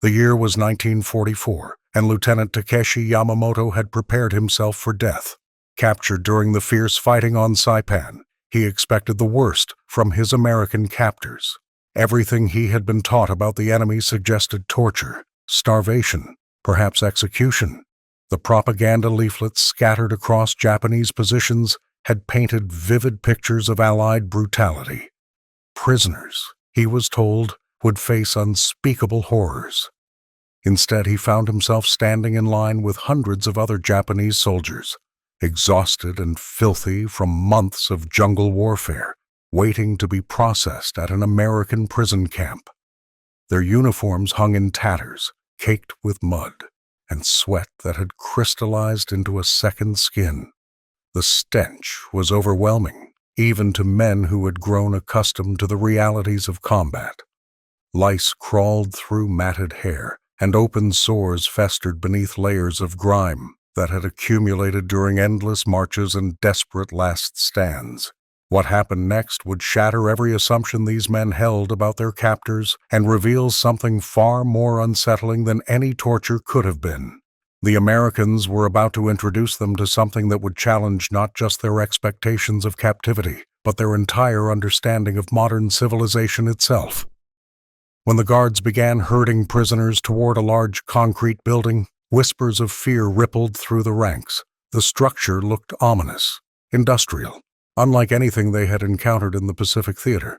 The year was 1944, and Lieutenant Takeshi Yamamoto had prepared himself for death. Captured during the fierce fighting on Saipan, he expected the worst from his American captors. Everything he had been taught about the enemy suggested torture, starvation, perhaps execution. The propaganda leaflets scattered across Japanese positions had painted vivid pictures of Allied brutality. Prisoners, he was told, would face unspeakable horrors. Instead, he found himself standing in line with hundreds of other Japanese soldiers, exhausted and filthy from months of jungle warfare, waiting to be processed at an American prison camp. Their uniforms hung in tatters, caked with mud and sweat that had crystallized into a second skin. The stench was overwhelming, even to men who had grown accustomed to the realities of combat. Lice crawled through matted hair, and open sores festered beneath layers of grime that had accumulated during endless marches and desperate last stands. What happened next would shatter every assumption these men held about their captors and reveal something far more unsettling than any torture could have been. The Americans were about to introduce them to something that would challenge not just their expectations of captivity, but their entire understanding of modern civilization itself. When the guards began herding prisoners toward a large concrete building, whispers of fear rippled through the ranks. The structure looked ominous, industrial, unlike anything they had encountered in the Pacific Theater.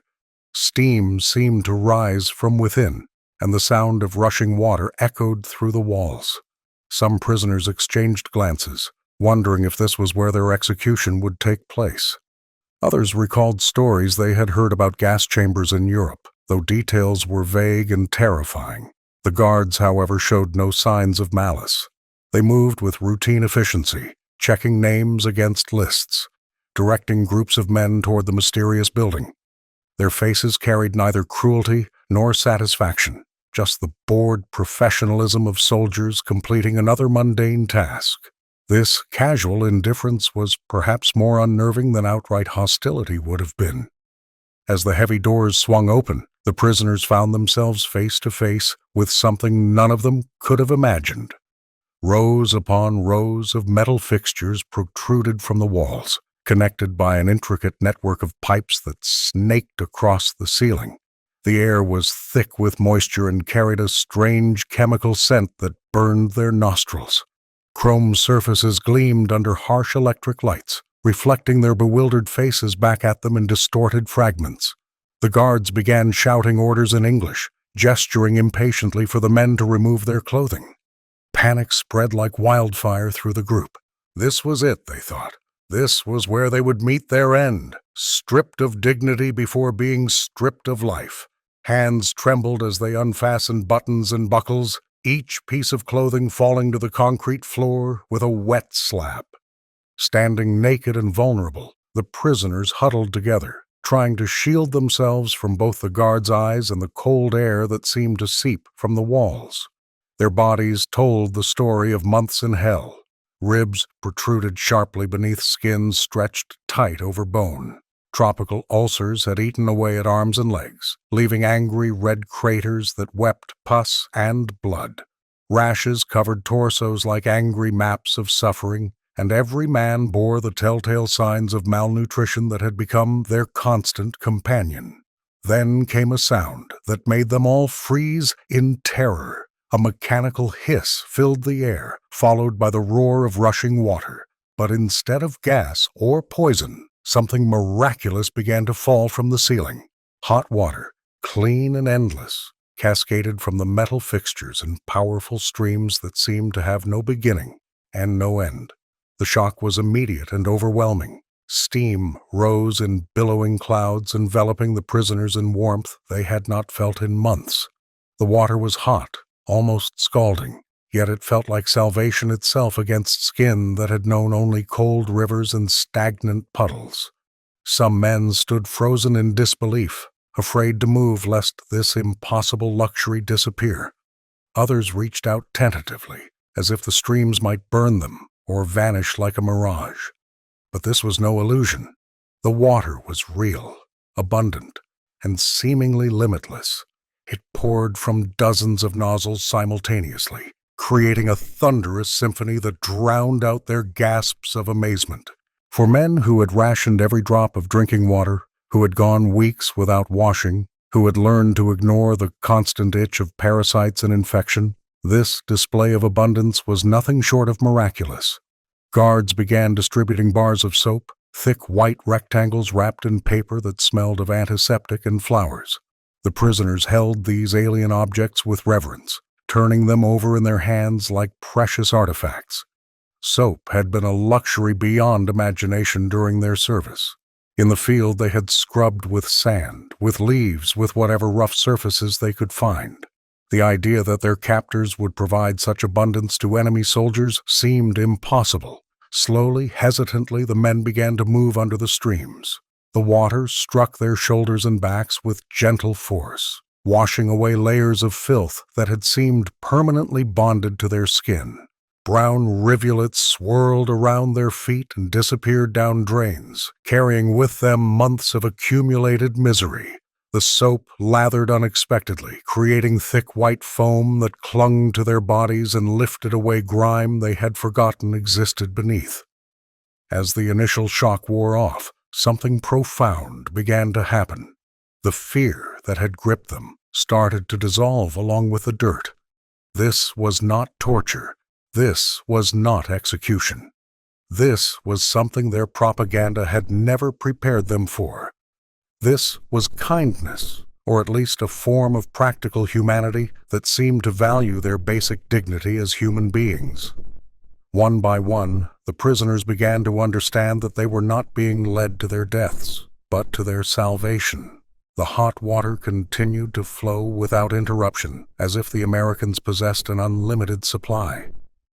Steam seemed to rise from within, and the sound of rushing water echoed through the walls. Some prisoners exchanged glances, wondering if this was where their execution would take place. Others recalled stories they had heard about gas chambers in Europe, though details were vague and terrifying. The guards, however, showed no signs of malice. They moved with routine efficiency, checking names against lists, directing groups of men toward the mysterious building. Their faces carried neither cruelty nor satisfaction, just the bored professionalism of soldiers completing another mundane task. This casual indifference was perhaps more unnerving than outright hostility would have been. As the heavy doors swung open, the prisoners found themselves face to face with something none of them could have imagined. Rows upon rows of metal fixtures protruded from the walls, connected by an intricate network of pipes that snaked across the ceiling. The air was thick with moisture and carried a strange chemical scent that burned their nostrils. Chrome surfaces gleamed under harsh electric lights, reflecting their bewildered faces back at them in distorted fragments. The guards began shouting orders in English, gesturing impatiently for the men to remove their clothing. Panic spread like wildfire through the group. This was it, they thought. This was where they would meet their end, stripped of dignity before being stripped of life. Hands trembled as they unfastened buttons and buckles, each piece of clothing falling to the concrete floor with a wet slap. Standing naked and vulnerable, the prisoners huddled together, trying to shield themselves from both the guards' eyes and the cold air that seemed to seep from the walls. Their bodies told the story of months in hell. Ribs protruded sharply beneath skin stretched tight over bone. Tropical ulcers had eaten away at arms and legs, leaving angry red craters that wept pus and blood. Rashes covered torsos like angry maps of suffering, and every man bore the telltale signs of malnutrition that had become their constant companion. Then came a sound that made them all freeze in terror. A mechanical hiss filled the air, followed by the roar of rushing water. But instead of gas or poison, something miraculous began to fall from the ceiling. Hot water, clean and endless, cascaded from the metal fixtures in powerful streams that seemed to have no beginning and no end. The shock was immediate and overwhelming. Steam rose in billowing clouds, enveloping the prisoners in warmth they had not felt in months. The water was hot, almost scalding, yet it felt like salvation itself against skin that had known only cold rivers and stagnant puddles. Some men stood frozen in disbelief, afraid to move lest this impossible luxury disappear. Others reached out tentatively, as if the streams might burn them or vanish like a mirage. But this was no illusion. The water was real, abundant, and seemingly limitless. It poured from dozens of nozzles simultaneously, creating a thunderous symphony that drowned out their gasps of amazement. For men who had rationed every drop of drinking water, who had gone weeks without washing, who had learned to ignore the constant itch of parasites and infection, this display of abundance was nothing short of miraculous. Guards began distributing bars of soap, thick white rectangles wrapped in paper that smelled of antiseptic and flowers. The prisoners held these alien objects with reverence, turning them over in their hands like precious artifacts. Soap had been a luxury beyond imagination during their service. In the field they had scrubbed with sand, with leaves, with whatever rough surfaces they could find. The idea that their captors would provide such abundance to enemy soldiers seemed impossible. Slowly, hesitantly, the men began to move under the streams. The water struck their shoulders and backs with gentle force, washing away layers of filth that had seemed permanently bonded to their skin. Brown rivulets swirled around their feet and disappeared down drains, carrying with them months of accumulated misery. The soap lathered unexpectedly, creating thick white foam that clung to their bodies and lifted away grime they had forgotten existed beneath. As the initial shock wore off, something profound began to happen. The fear that had gripped them started to dissolve along with the dirt. This was not torture. This was not execution. This was something their propaganda had never prepared them for. This was kindness, or at least a form of practical humanity that seemed to value their basic dignity as human beings. One by one, the prisoners began to understand that they were not being led to their deaths, but to their salvation. The hot water continued to flow without interruption, as if the Americans possessed an unlimited supply.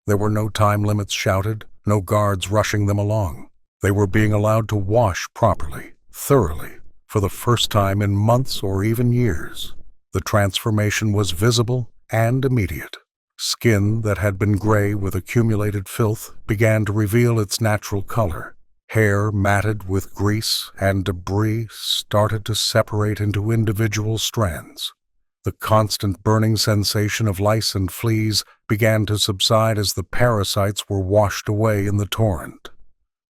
There were no time limits shouted, no guards rushing them along. They were being allowed to wash properly, thoroughly, for the first time in months or even years. The transformation was visible and immediate. Skin that had been gray with accumulated filth began to reveal its natural color. Hair matted with grease and debris started to separate into individual strands. The constant burning sensation of lice and fleas began to subside as the parasites were washed away in the torrent.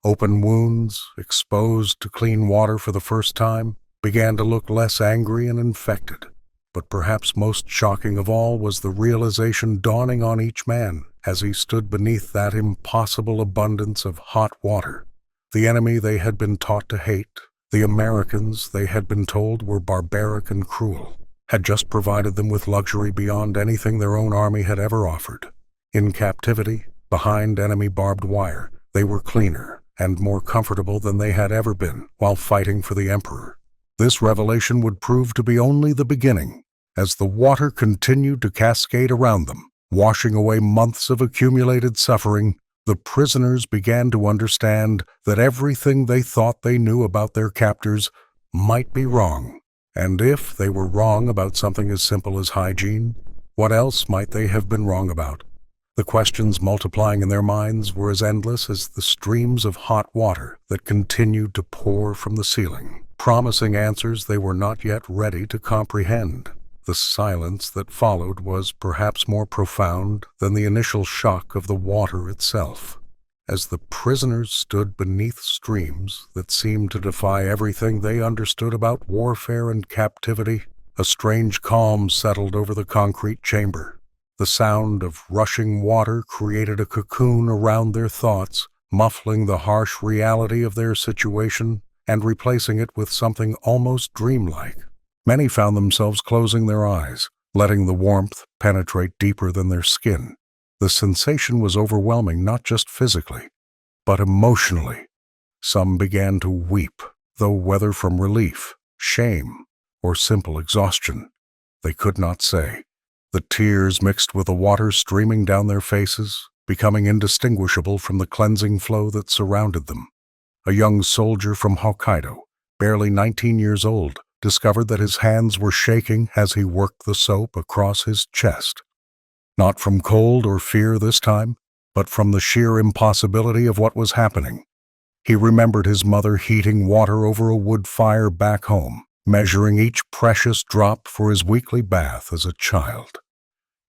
Open wounds, exposed to clean water for the first time, began to look less angry and infected. But perhaps most shocking of all was the realization dawning on each man as he stood beneath that impossible abundance of hot water. The enemy they had been taught to hate, the Americans they had been told were barbaric and cruel, had just provided them with luxury beyond anything their own army had ever offered. In captivity, behind enemy barbed wire, they were cleaner and more comfortable than they had ever been while fighting for the Emperor. This revelation would prove to be only the beginning. As the water continued to cascade around them, washing away months of accumulated suffering, the prisoners began to understand that everything they thought they knew about their captors might be wrong. And if they were wrong about something as simple as hygiene, what else might they have been wrong about? The questions multiplying in their minds were as endless as the streams of hot water that continued to pour from the ceiling, promising answers they were not yet ready to comprehend. The silence that followed was perhaps more profound than the initial shock of the water itself. As the prisoners stood beneath streams that seemed to defy everything they understood about warfare and captivity, a strange calm settled over the concrete chamber. The sound of rushing water created a cocoon around their thoughts, muffling the harsh reality of their situation and replacing it with something almost dreamlike. Many found themselves closing their eyes, letting the warmth penetrate deeper than their skin. The sensation was overwhelming not just physically, but emotionally. Some began to weep, though whether from relief, shame, or simple exhaustion, they could not say. The tears mixed with the water streaming down their faces, becoming indistinguishable from the cleansing flow that surrounded them. A young soldier from Hokkaido, barely 19 years old, discovered that his hands were shaking as he worked the soap across his chest. Not from cold or fear this time, but from the sheer impossibility of what was happening. He remembered his mother heating water over a wood fire back home, measuring each precious drop for his weekly bath as a child.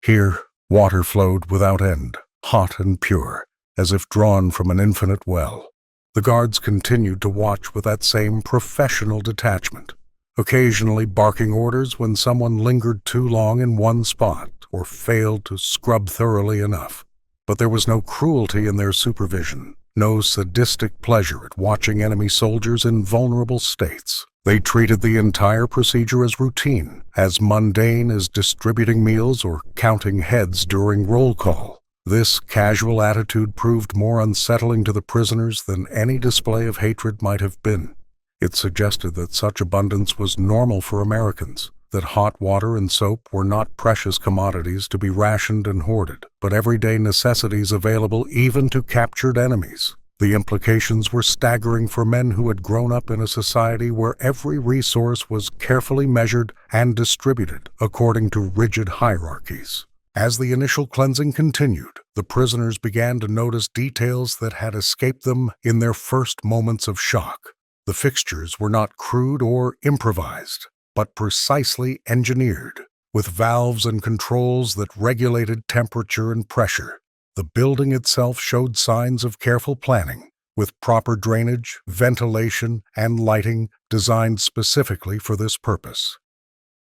Here, water flowed without end, hot and pure, as if drawn from an infinite well. The guards continued to watch with that same professional detachment, occasionally barking orders when someone lingered too long in one spot or failed to scrub thoroughly enough. But there was no cruelty in their supervision, no sadistic pleasure at watching enemy soldiers in vulnerable states. They treated the entire procedure as routine, as mundane as distributing meals or counting heads during roll call. This casual attitude proved more unsettling to the prisoners than any display of hatred might have been. It suggested that such abundance was normal for Americans, that hot water and soap were not precious commodities to be rationed and hoarded, but everyday necessities available even to captured enemies. The implications were staggering for men who had grown up in a society where every resource was carefully measured and distributed according to rigid hierarchies. As the initial cleansing continued, the prisoners began to notice details that had escaped them in their first moments of shock. The fixtures were not crude or improvised, but precisely engineered, with valves and controls that regulated temperature and pressure. The building itself showed signs of careful planning, with proper drainage, ventilation, and lighting designed specifically for this purpose.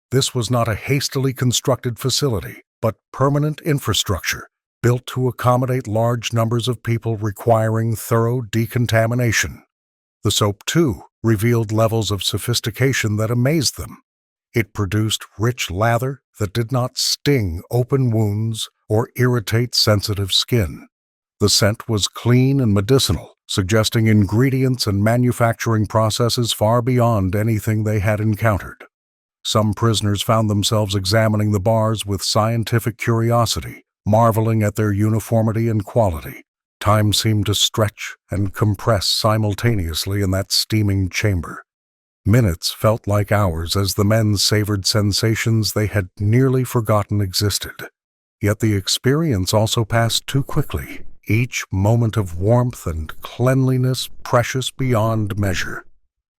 This was not a hastily constructed facility, but permanent infrastructure built to accommodate large numbers of people requiring thorough decontamination. The soap, too, revealed levels of sophistication that amazed them. It produced rich lather that did not sting open wounds or irritate sensitive skin. The scent was clean and medicinal, suggesting ingredients and manufacturing processes far beyond anything they had encountered. Some prisoners found themselves examining the bars with scientific curiosity, marveling at their uniformity and quality. Time seemed to stretch and compress simultaneously in that steaming chamber. Minutes felt like hours as the men savored sensations they had nearly forgotten existed. Yet the experience also passed too quickly, each moment of warmth and cleanliness precious beyond measure.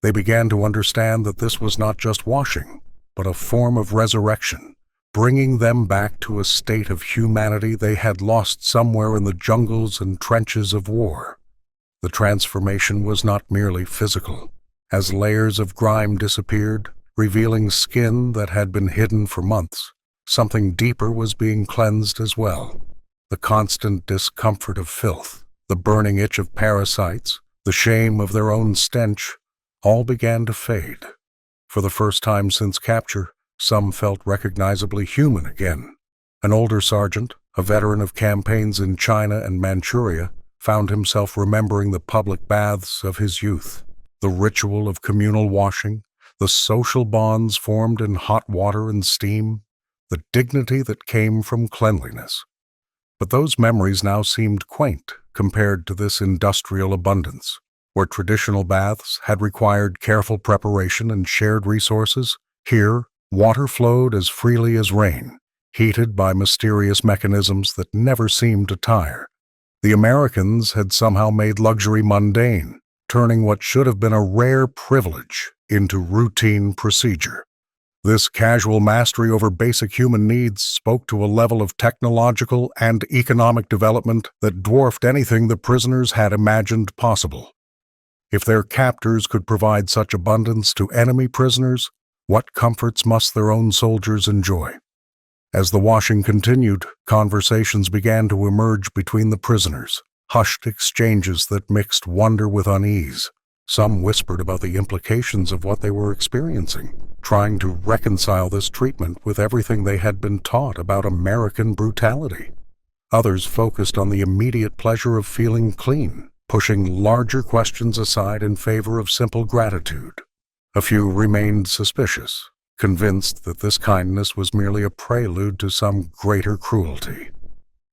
They began to understand that this was not just washing, but a form of resurrection, bringing them back to a state of humanity they had lost somewhere in the jungles and trenches of war. The transformation was not merely physical. As layers of grime disappeared, revealing skin that had been hidden for months, something deeper was being cleansed as well. The constant discomfort of filth, the burning itch of parasites, the shame of their own stench, all began to fade. For the first time since capture, some felt recognizably human again. An older sergeant, a veteran of campaigns in China and Manchuria, found himself remembering the public baths of his youth, the ritual of communal washing, the social bonds formed in hot water and steam, the dignity that came from cleanliness. But those memories now seemed quaint compared to this industrial abundance, where traditional baths had required careful preparation and shared resources. Here, water flowed as freely as rain, heated by mysterious mechanisms that never seemed to tire. The Americans had somehow made luxury mundane, turning what should have been a rare privilege into routine procedure. This casual mastery over basic human needs spoke to a level of technological and economic development that dwarfed anything the prisoners had imagined possible. If their captors could provide such abundance to enemy prisoners, what comforts must their own soldiers enjoy? As the washing continued, conversations began to emerge between the prisoners, hushed exchanges that mixed wonder with unease. Some whispered about the implications of what they were experiencing, trying to reconcile this treatment with everything they had been taught about American brutality. Others focused on the immediate pleasure of feeling clean, pushing larger questions aside in favor of simple gratitude. A few remained suspicious, convinced that this kindness was merely a prelude to some greater cruelty.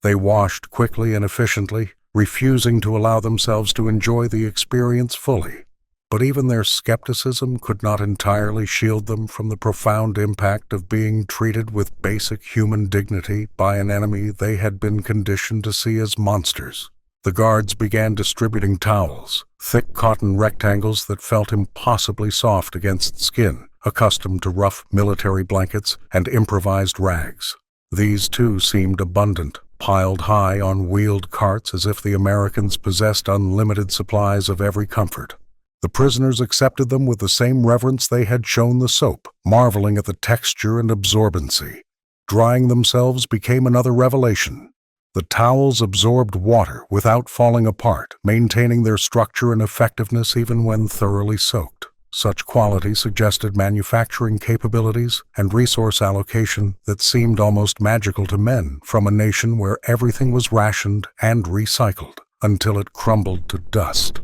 They washed quickly and efficiently, refusing to allow themselves to enjoy the experience fully. But even their skepticism could not entirely shield them from the profound impact of being treated with basic human dignity by an enemy they had been conditioned to see as monsters. The guards began distributing towels, thick cotton rectangles that felt impossibly soft against skin, accustomed to rough military blankets and improvised rags. These too seemed abundant, piled high on wheeled carts as if the Americans possessed unlimited supplies of every comfort. The prisoners accepted them with the same reverence they had shown the soap, marveling at the texture and absorbency. Drying themselves became another revelation. The towels absorbed water without falling apart, maintaining their structure and effectiveness even when thoroughly soaked. Such quality suggested manufacturing capabilities and resource allocation that seemed almost magical to men from a nation where everything was rationed and recycled until it crumbled to dust.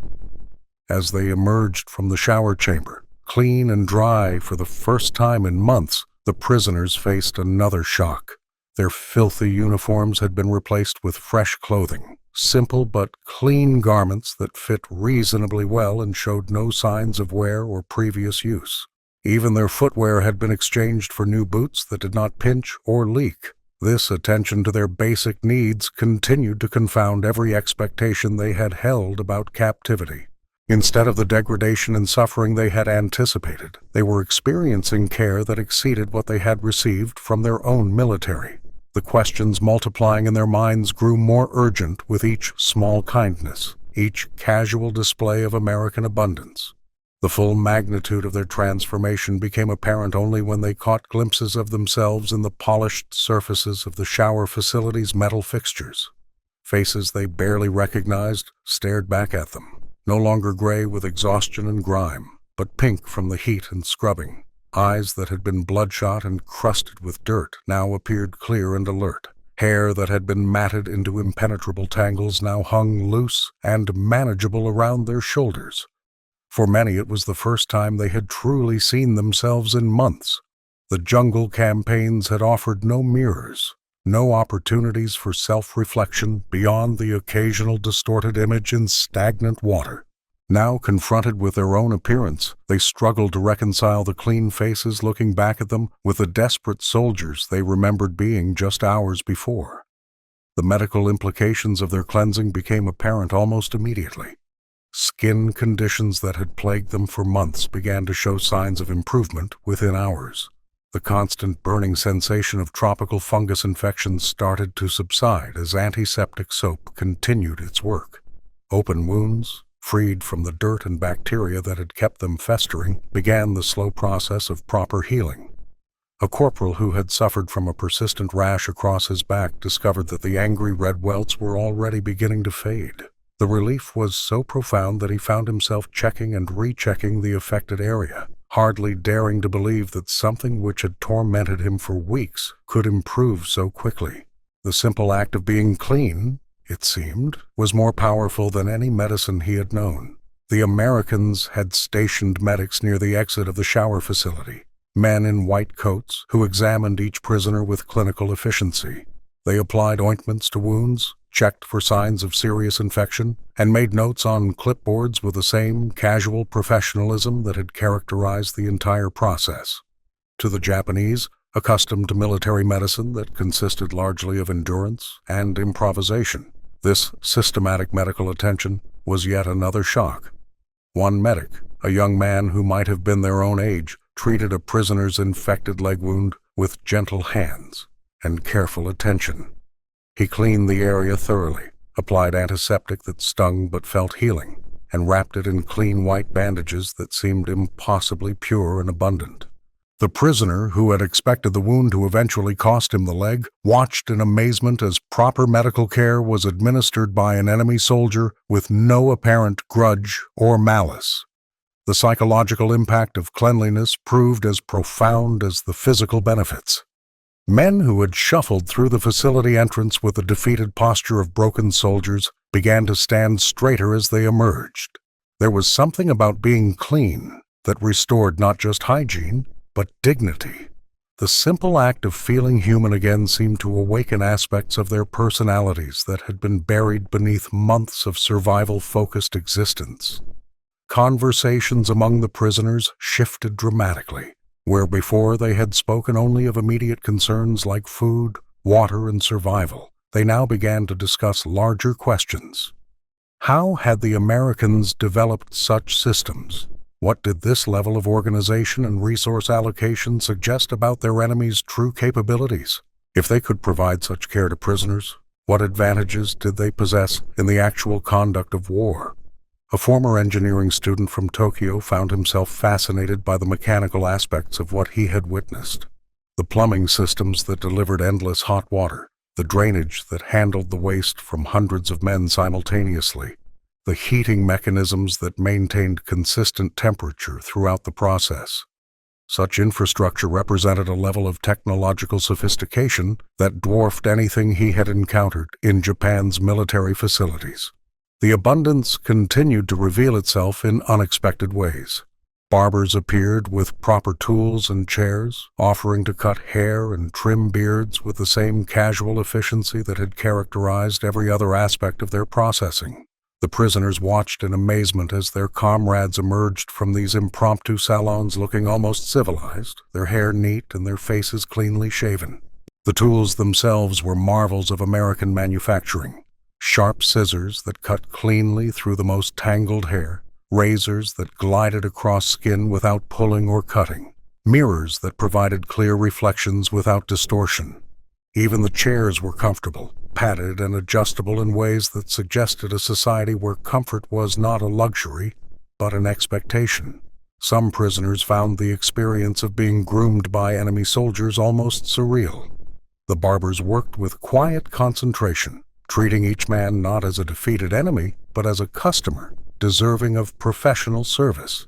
As they emerged from the shower chamber, clean and dry for the first time in months, the prisoners faced another shock. Their filthy uniforms had been replaced with fresh clothing, simple but clean garments that fit reasonably well and showed no signs of wear or previous use. Even their footwear had been exchanged for new boots that did not pinch or leak. This attention to their basic needs continued to confound every expectation they had held about captivity. Instead of the degradation and suffering they had anticipated, they were experiencing care that exceeded what they had received from their own military. The questions multiplying in their minds grew more urgent with each small kindness, each casual display of American abundance. The full magnitude of their transformation became apparent only when they caught glimpses of themselves in the polished surfaces of the shower facility's metal fixtures. Faces they barely recognized stared back at them, no longer gray with exhaustion and grime, but pink from the heat and scrubbing. Eyes that had been bloodshot and crusted with dirt now appeared clear and alert. Hair that had been matted into impenetrable tangles now hung loose and manageable around their shoulders. For many, it was the first time they had truly seen themselves in months. The jungle campaigns had offered no mirrors, no opportunities for self-reflection beyond the occasional distorted image in stagnant water. Now, confronted with their own appearance, they struggled to reconcile the clean faces looking back at them with the desperate soldiers they remembered being just hours before. The medical implications of their cleansing became apparent almost immediately. Skin conditions that had plagued them for months began to show signs of improvement within hours. The constant burning sensation of tropical fungus infections started to subside as antiseptic soap continued its work. Open wounds, freed from the dirt and bacteria that had kept them festering, began the slow process of proper healing. A corporal who had suffered from a persistent rash across his back discovered that the angry red welts were already beginning to fade. The relief was so profound that he found himself checking and rechecking the affected area, hardly daring to believe that something which had tormented him for weeks could improve so quickly. The simple act of being clean, it seemed, was more powerful than any medicine he had known. The Americans had stationed medics near the exit of the shower facility, men in white coats who examined each prisoner with clinical efficiency. They applied ointments to wounds, checked for signs of serious infection, and made notes on clipboards with the same casual professionalism that had characterized the entire process. To the Japanese, accustomed to military medicine that consisted largely of endurance and improvisation, this systematic medical attention was yet another shock. One medic, a young man who might have been their own age, treated a prisoner's infected leg wound with gentle hands and careful attention. He cleaned the area thoroughly, applied antiseptic that stung but felt healing, and wrapped it in clean white bandages that seemed impossibly pure and abundant. The prisoner, who had expected the wound to eventually cost him the leg, watched in amazement as proper medical care was administered by an enemy soldier with no apparent grudge or malice. The psychological impact of cleanliness proved as profound as the physical benefits. Men who had shuffled through the facility entrance with the defeated posture of broken soldiers began to stand straighter as they emerged. There was something about being clean that restored not just hygiene, but dignity. The simple act of feeling human again seemed to awaken aspects of their personalities that had been buried beneath months of survival-focused existence. Conversations among the prisoners shifted dramatically. Where before they had spoken only of immediate concerns like food, water, and survival, they now began to discuss larger questions. How had the Americans developed such systems? What did this level of organization and resource allocation suggest about their enemy's true capabilities? If they could provide such care to prisoners, what advantages did they possess in the actual conduct of war? A former engineering student from Tokyo found himself fascinated by the mechanical aspects of what he had witnessed. The plumbing systems that delivered endless hot water, the drainage that handled the waste from hundreds of men simultaneously, the heating mechanisms that maintained consistent temperature throughout the process. Such infrastructure represented a level of technological sophistication that dwarfed anything he had encountered in Japan's military facilities. The abundance continued to reveal itself in unexpected ways. Barbers appeared with proper tools and chairs, offering to cut hair and trim beards with the same casual efficiency that had characterized every other aspect of their processing. The prisoners watched in amazement as their comrades emerged from these impromptu salons looking almost civilized, their hair neat and their faces cleanly shaven. The tools themselves were marvels of American manufacturing. Sharp scissors that cut cleanly through the most tangled hair, razors that glided across skin without pulling or cutting, mirrors that provided clear reflections without distortion. Even the chairs were comfortable, padded and adjustable in ways that suggested a society where comfort was not a luxury, but an expectation. Some prisoners found the experience of being groomed by enemy soldiers almost surreal. The barbers worked with quiet concentration, treating each man not as a defeated enemy, but as a customer, deserving of professional service.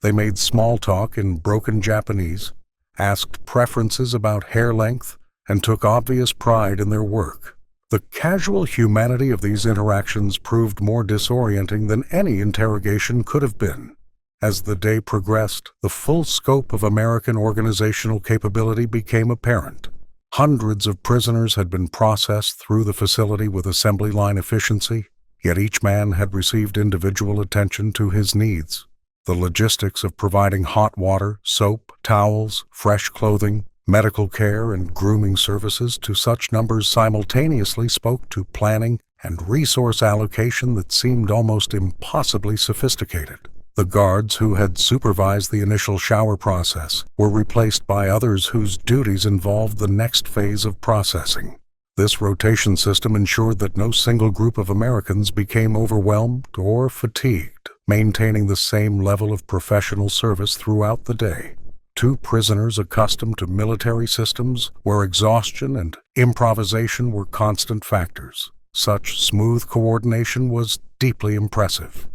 They made small talk in broken Japanese, asked preferences about hair length, and took obvious pride in their work. The casual humanity of these interactions proved more disorienting than any interrogation could have been. As the day progressed, the full scope of American organizational capability became apparent. Hundreds of prisoners had been processed through the facility with assembly line efficiency, yet each man had received individual attention to his needs. The logistics of providing hot water, soap, towels, fresh clothing, medical care, and grooming services to such numbers simultaneously spoke to planning and resource allocation that seemed almost impossibly sophisticated. The guards who had supervised the initial shower process were replaced by others whose duties involved the next phase of processing. This rotation system ensured that no single group of Americans became overwhelmed or fatigued, maintaining the same level of professional service throughout the day. Two prisoners accustomed to military systems where exhaustion and improvisation were constant factors. Such smooth coordination was deeply impressive.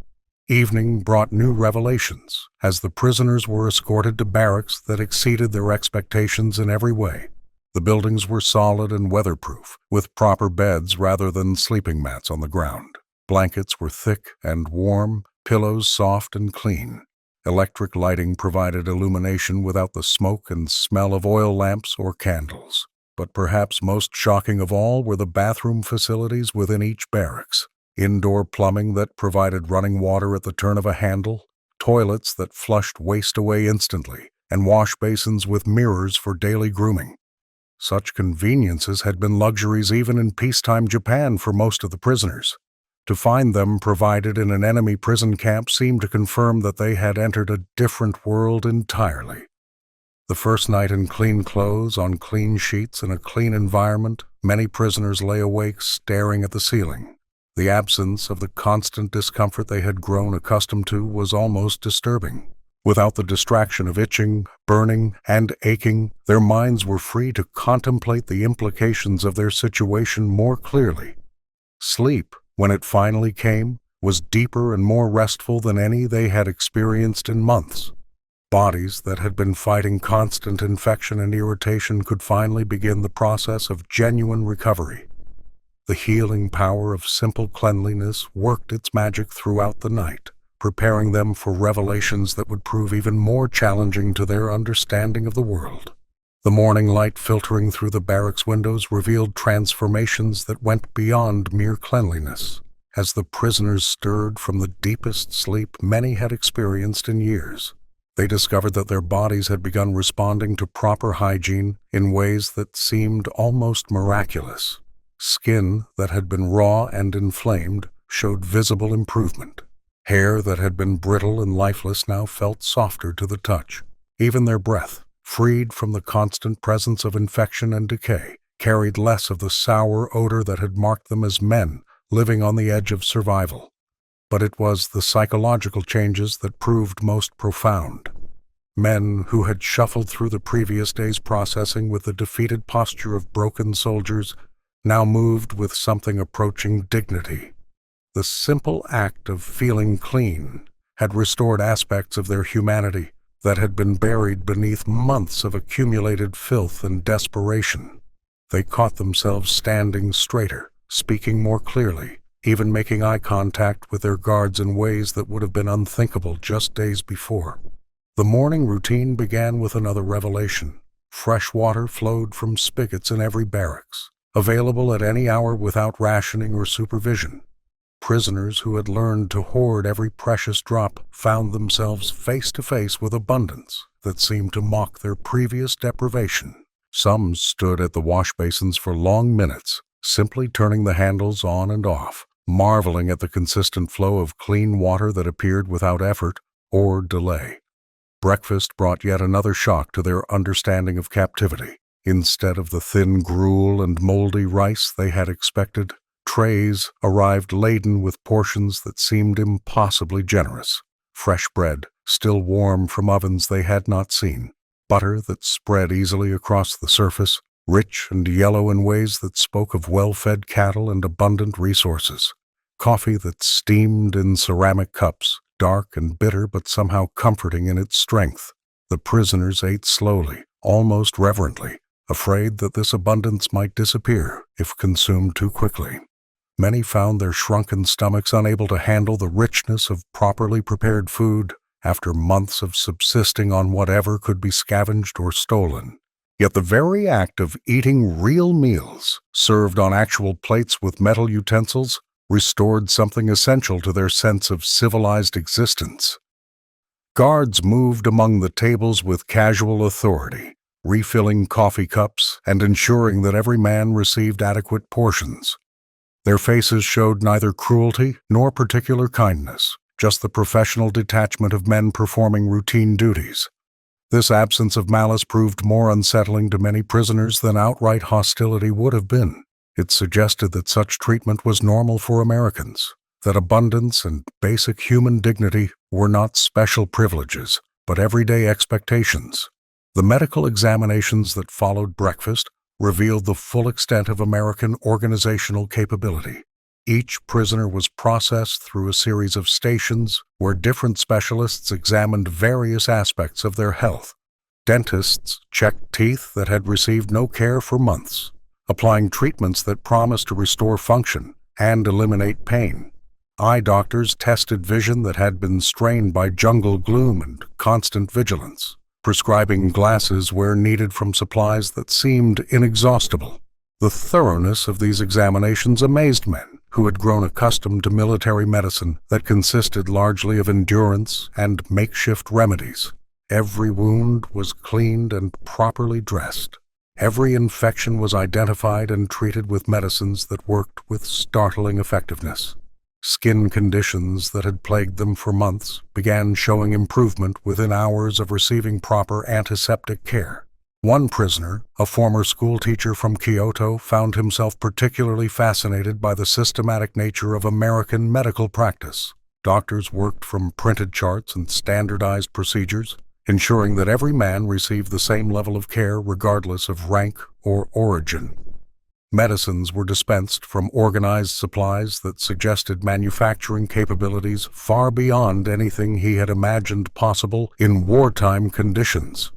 Evening brought new revelations, as the prisoners were escorted to barracks that exceeded their expectations in every way. The buildings were solid and weatherproof, with proper beds rather than sleeping mats on the ground. Blankets were thick and warm, pillows soft and clean. Electric lighting provided illumination without the smoke and smell of oil lamps or candles. But perhaps most shocking of all were the bathroom facilities within each barracks. Indoor plumbing that provided running water at the turn of a handle, toilets that flushed waste away instantly, and wash basins with mirrors for daily grooming. Such conveniences had been luxuries even in peacetime Japan for most of the prisoners. To find them provided in an enemy prison camp seemed to confirm that they had entered a different world entirely. The first night in clean clothes, on clean sheets, in a clean environment, many prisoners lay awake staring at the ceiling. The absence of the constant discomfort they had grown accustomed to was almost disturbing. Without the distraction of itching, burning, and aching, their minds were free to contemplate the implications of their situation more clearly. Sleep, when it finally came, was deeper and more restful than any they had experienced in months. Bodies that had been fighting constant infection and irritation could finally begin the process of genuine recovery. The healing power of simple cleanliness worked its magic throughout the night, preparing them for revelations that would prove even more challenging to their understanding of the world. The morning light filtering through the barracks windows revealed transformations that went beyond mere cleanliness. As the prisoners stirred from the deepest sleep many had experienced in years, they discovered that their bodies had begun responding to proper hygiene in ways that seemed almost miraculous. Skin that had been raw and inflamed showed visible improvement. Hair that had been brittle and lifeless now felt softer to the touch. Even their breath, freed from the constant presence of infection and decay, carried less of the sour odor that had marked them as men living on the edge of survival. But it was the psychological changes that proved most profound. Men who had shuffled through the previous day's processing with the defeated posture of broken soldiers now moved with something approaching dignity. The simple act of feeling clean had restored aspects of their humanity that had been buried beneath months of accumulated filth and desperation. They caught themselves standing straighter, speaking more clearly, even making eye contact with their guards in ways that would have been unthinkable just days before. The morning routine began with another revelation. Fresh water flowed from spigots in every barracks, available at any hour without rationing or supervision. Prisoners who had learned to hoard every precious drop found themselves face to face with abundance that seemed to mock their previous deprivation. Some stood at the wash basins for long minutes, simply turning the handles on and off, marveling at the consistent flow of clean water that appeared without effort or delay. Breakfast brought yet another shock to their understanding of captivity. Instead of the thin gruel and moldy rice they had expected, trays arrived laden with portions that seemed impossibly generous. Fresh bread, still warm from ovens they had not seen. Butter that spread easily across the surface, rich and yellow in ways that spoke of well-fed cattle and abundant resources. Coffee that steamed in ceramic cups, dark and bitter but somehow comforting in its strength. The prisoners ate slowly, almost reverently, afraid that this abundance might disappear if consumed too quickly. Many found their shrunken stomachs unable to handle the richness of properly prepared food after months of subsisting on whatever could be scavenged or stolen. Yet the very act of eating real meals, served on actual plates with metal utensils, restored something essential to their sense of civilized existence. Guards moved among the tables with casual authority, refilling coffee cups and ensuring that every man received adequate portions. Their faces showed neither cruelty nor particular kindness, just the professional detachment of men performing routine duties. This absence of malice proved more unsettling to many prisoners than outright hostility would have been. It suggested that such treatment was normal for Americans, that abundance and basic human dignity were not special privileges, but everyday expectations. The medical examinations that followed breakfast revealed the full extent of American organizational capability. Each prisoner was processed through a series of stations where different specialists examined various aspects of their health. Dentists checked teeth that had received no care for months, applying treatments that promised to restore function and eliminate pain. Eye doctors tested vision that had been strained by jungle gloom and constant vigilance, prescribing glasses where needed from supplies that seemed inexhaustible. The thoroughness of these examinations amazed men who had grown accustomed to military medicine that consisted largely of endurance and makeshift remedies. Every wound was cleaned and properly dressed. Every infection was identified and treated with medicines that worked with startling effectiveness. Skin conditions that had plagued them for months began showing improvement within hours of receiving proper antiseptic care. One prisoner, a former schoolteacher from Kyoto, found himself particularly fascinated by the systematic nature of American medical practice. Doctors worked from printed charts and standardized procedures, ensuring that every man received the same level of care regardless of rank or origin. Medicines were dispensed from organized supplies that suggested manufacturing capabilities far beyond anything he had imagined possible in wartime conditions.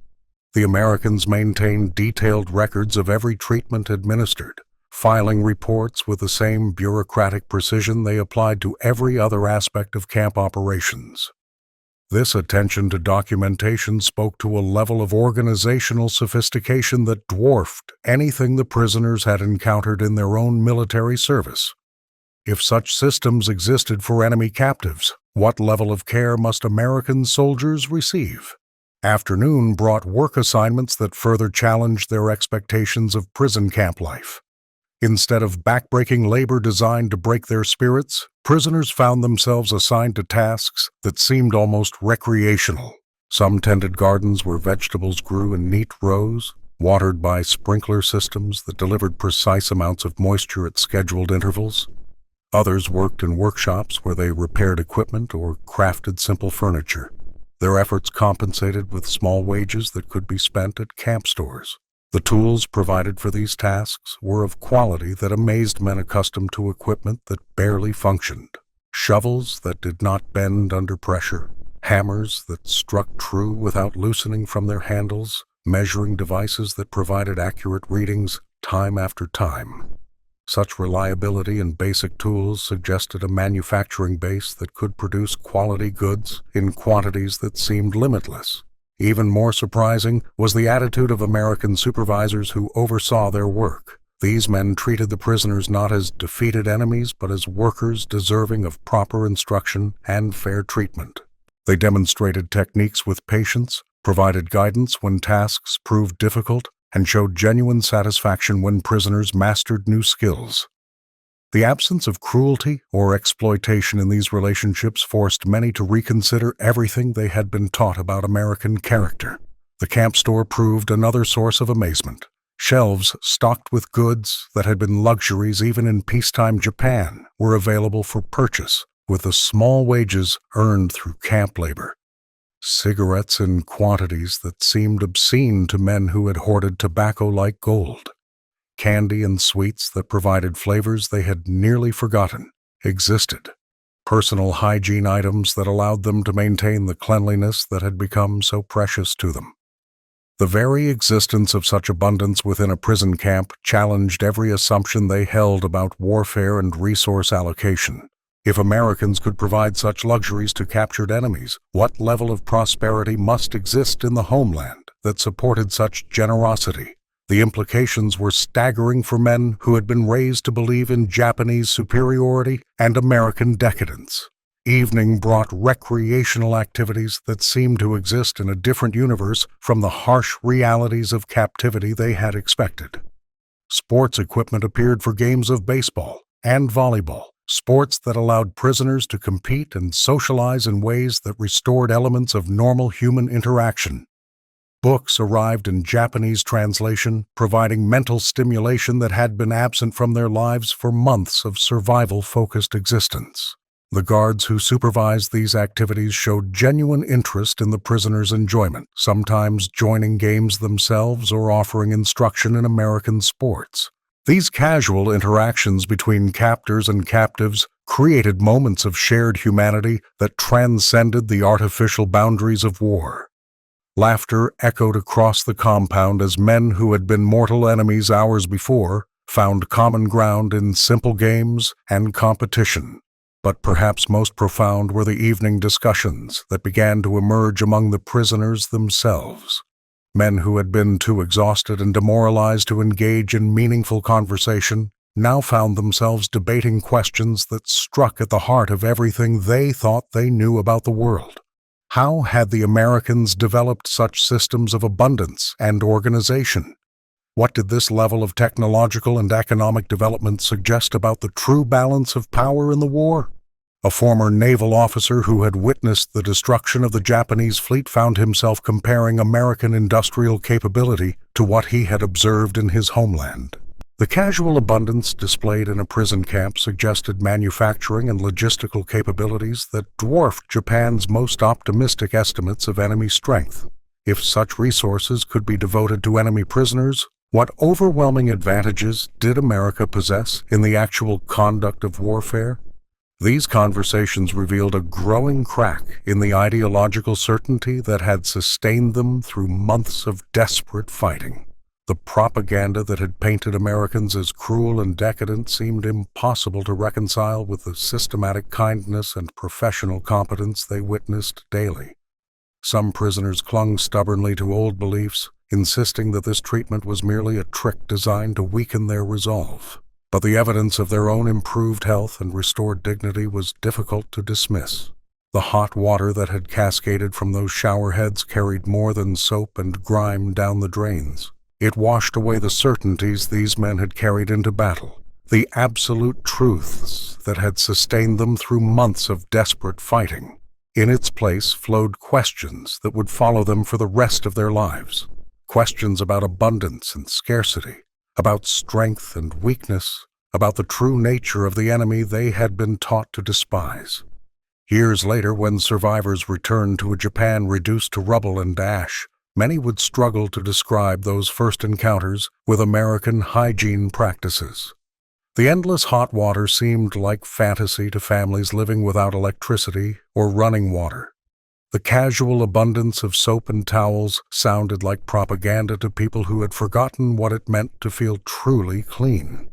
The Americans maintained detailed records of every treatment administered, filing reports with the same bureaucratic precision they applied to every other aspect of camp operations. This attention to documentation spoke to a level of organizational sophistication that dwarfed anything the prisoners had encountered in their own military service. If such systems existed for enemy captives, what level of care must American soldiers receive? Afternoon brought work assignments that further challenged their expectations of prison camp life. Instead of backbreaking labor designed to break their spirits, prisoners found themselves assigned to tasks that seemed almost recreational. Some tended gardens where vegetables grew in neat rows, watered by sprinkler systems that delivered precise amounts of moisture at scheduled intervals. Others worked in workshops where they repaired equipment or crafted simple furniture. Their efforts compensated with small wages that could be spent at camp stores. The tools provided for these tasks were of quality that amazed men accustomed to equipment that barely functioned. Shovels that did not bend under pressure, hammers that struck true without loosening from their handles, measuring devices that provided accurate readings time after time. Such reliability in basic tools suggested a manufacturing base that could produce quality goods in quantities that seemed limitless. Even more surprising was the attitude of American supervisors who oversaw their work. These men treated the prisoners not as defeated enemies, but as workers deserving of proper instruction and fair treatment. They demonstrated techniques with patience, provided guidance when tasks proved difficult, and showed genuine satisfaction when prisoners mastered new skills. The absence of cruelty or exploitation in these relationships forced many to reconsider everything they had been taught about American character. The camp store proved another source of amazement. Shelves stocked with goods that had been luxuries even in peacetime Japan were available for purchase, with the small wages earned through camp labor. Cigarettes in quantities that seemed obscene to men who had hoarded tobacco like gold. Candy and sweets that provided flavors they had nearly forgotten existed. Personal hygiene items that allowed them to maintain the cleanliness that had become so precious to them. The very existence of such abundance within a prison camp challenged every assumption they held about warfare and resource allocation. If Americans could provide such luxuries to captured enemies, what level of prosperity must exist in the homeland that supported such generosity? The implications were staggering for men who had been raised to believe in Japanese superiority and American decadence. Evening brought recreational activities that seemed to exist in a different universe from the harsh realities of captivity they had expected. Sports equipment appeared for games of baseball and volleyball, sports that allowed prisoners to compete and socialize in ways that restored elements of normal human interaction. Books arrived in Japanese translation, providing mental stimulation that had been absent from their lives for months of survival-focused existence. The guards who supervised these activities showed genuine interest in the prisoners' enjoyment, sometimes joining games themselves or offering instruction in American sports. These casual interactions between captors and captives created moments of shared humanity that transcended the artificial boundaries of war. Laughter echoed across the compound as men who had been mortal enemies hours before found common ground in simple games and competition. But perhaps most profound were the evening discussions that began to emerge among the prisoners themselves. Men who had been too exhausted and demoralized to engage in meaningful conversation now found themselves debating questions that struck at the heart of everything they thought they knew about the world. How had the Americans developed such systems of abundance and organization? What did this level of technological and economic development suggest about the true balance of power in the war? A former naval officer who had witnessed the destruction of the Japanese fleet found himself comparing American industrial capability to what he had observed in his homeland. The casual abundance displayed in a prison camp suggested manufacturing and logistical capabilities that dwarfed Japan's most optimistic estimates of enemy strength. If such resources could be devoted to enemy prisoners, what overwhelming advantages did America possess in the actual conduct of warfare? These conversations revealed a growing crack in the ideological certainty that had sustained them through months of desperate fighting. The propaganda that had painted Americans as cruel and decadent seemed impossible to reconcile with the systematic kindness and professional competence they witnessed daily. Some prisoners clung stubbornly to old beliefs, insisting that this treatment was merely a trick designed to weaken their resolve. But the evidence of their own improved health and restored dignity was difficult to dismiss. The hot water that had cascaded from those shower heads carried more than soap and grime down the drains. It washed away the certainties these men had carried into battle, the absolute truths that had sustained them through months of desperate fighting. In its place flowed questions that would follow them for the rest of their lives. Questions about abundance and scarcity, about strength and weakness, about the true nature of the enemy they had been taught to despise. Years later, when survivors returned to a Japan reduced to rubble and ash, many would struggle to describe those first encounters with American hygiene practices. The endless hot water seemed like fantasy to families living without electricity or running water. The casual abundance of soap and towels sounded like propaganda to people who had forgotten what it meant to feel truly clean.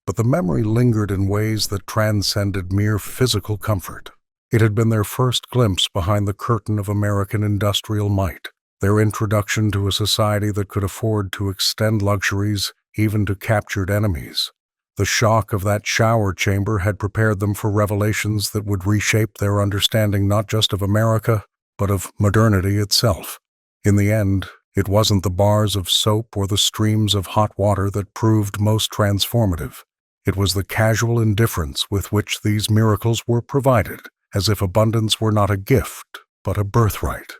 But the memory lingered in ways that transcended mere physical comfort. It had been their first glimpse behind the curtain of American industrial might, their introduction to a society that could afford to extend luxuries even to captured enemies. The shock of that shower chamber had prepared them for revelations that would reshape their understanding not just of America, but of modernity itself. In the end, it wasn't the bars of soap or the streams of hot water that proved most transformative. It was the casual indifference with which these miracles were provided, as if abundance were not a gift, but a birthright.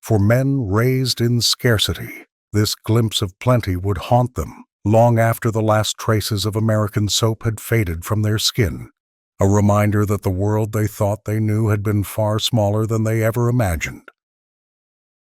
For men raised in scarcity, this glimpse of plenty would haunt them long after the last traces of American soap had faded from their skin, a reminder that the world they thought they knew had been far smaller than they ever imagined.